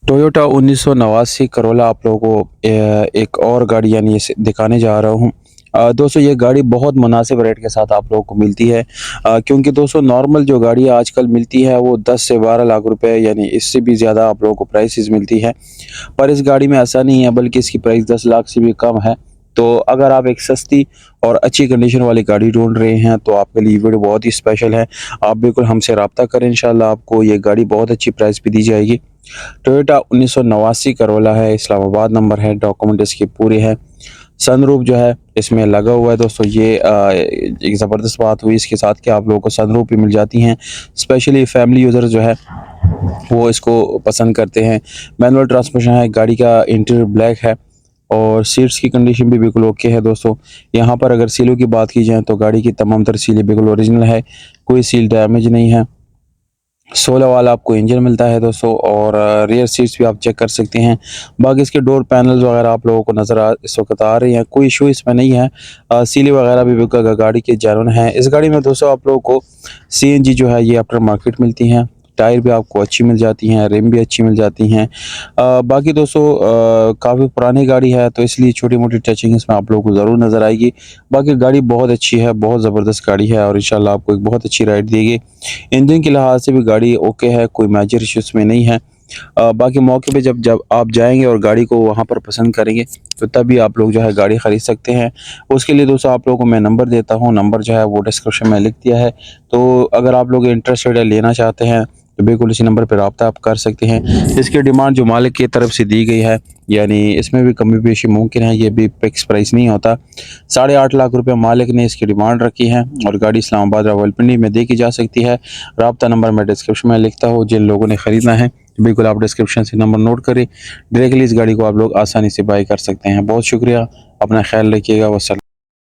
Toyota 1989 Corolla आप लोगों को एक और गाड़ी यानी इसे दिखाने जा रहा हूँ। दोस्तों ये गाड़ी बहुत मुनासिब रेट के साथ आप लोगों को मिलती है, क्योंकि दोस्तों नॉर्मल जो गाड़ी आजकल मिलती है वो 10 से 12 लाख रुपए यानी इससे भी ज़्यादा आप लोगों को प्राइसेस मिलती है। पर इस गाड़ी में ऐसा नहीं है, बल्कि इसकी प्राइस 10 लाख से भी कम है। तो अगर आप एक सस्ती और अच्छी कंडीशन वाली गाड़ी ढूंढ रहे हैं तो आपके लिए ये वीडियो बहुत ही स्पेशल है। आप बिल्कुल हमसे रब्ता करें, इंशाल्लाह आपको ये गाड़ी बहुत अच्छी प्राइस पे दी जाएगी। टोयोटा 1989 करोला है, इस्लामाबाद नंबर है, डॉक्यूमेंट इसके पूरे हैं। सनरूफ जो है इसमें लगा हुआ है दोस्तों। ये एक ज़बरदस्त बात हुई इसके साथ कि आप लोगों को सनरूफ भी मिल जाती हैं। स्पेशली फैमिली यूज़र जो है वो इसको पसंद करते हैं। मैनुअल ट्रांसमिशन है, गाड़ी का इंटीरियर ब्लैक है और सीट्स की कंडीशन भी बिल्कुल ओके है दोस्तों। यहाँ पर अगर सीलों की बात की जाए तो गाड़ी की तमाम तर सीलें बिल्कुल ओरिजिनल है, कोई सील डैमेज नहीं है। 16 वाला आपको इंजन मिलता है दोस्तों और रियर सीट्स भी आप चेक कर सकते हैं। बाकी इसके डोर पैनल्स वगैरह आप लोगों को नज़र इस वक्त आ रही हैं, कोई इशू इसमें नहीं है। सीलें वगैरह भी बिल्कुल गाड़ी के जेन्युइन हैं। इस गाड़ी में दोस्तों आप लोगों को सीएनजी जो है ये आफ्टर मार्केट मिलती हैं। टायर भी आपको अच्छी मिल जाती हैं, रिम भी अच्छी मिल जाती हैं। बाकी दोस्तों काफ़ी पुरानी गाड़ी है तो इसलिए छोटी-मोटी टचिंग इसमें आप लोगों को ज़रूर नज़र आएगी। बाकी गाड़ी बहुत अच्छी है, बहुत ज़बरदस्त गाड़ी है और इंशाल्लाह आपको एक बहुत अच्छी राइड देगी। इंजन के लिहाज से भी गाड़ी ओके है, कोई मेजर इश्यूज़ में नहीं है। बाकी मौके पे जब जब आप जाएँगे और गाड़ी को वहाँ पर पसंद करेंगे, तो तभी आप लोग जो है गाड़ी खरीद सकते हैं। उसके लिए दोस्तों आप लोगों को मैं नंबर देता हूँ, नंबर जो है वो डिस्क्रिप्शन में लिख दिया है। तो अगर आप लोग इंटरेस्टेड है, लेना चाहते हैं, तो बिल्कुल इसी नंबर पे राब्ता आप कर सकते हैं। इसकी डिमांड जो मालिक की तरफ से दी गई है, यानी इसमें भी कमी-पेशी मुमकिन है, ये भी फिक्स प्राइस नहीं होता। 8.5 लाख रुपए मालिक ने इसकी डिमांड रखी है और गाड़ी इस्लामाबाद रावलपिंडी में देखी जा सकती है। राब्ता नंबर मैं डिस्क्रिप्शन में लिखता हूँ, जिन लोगों ने ख़रीदना है तो बिल्कुल आप डिस्क्रिप्शन से नंबर नोट करें। डायरेक्टली इस गाड़ी को आप लोग आसानी से बाय कर सकते हैं। बहुत शुक्रिया, अपना ख्याल रखिएगा। वस्सलाम।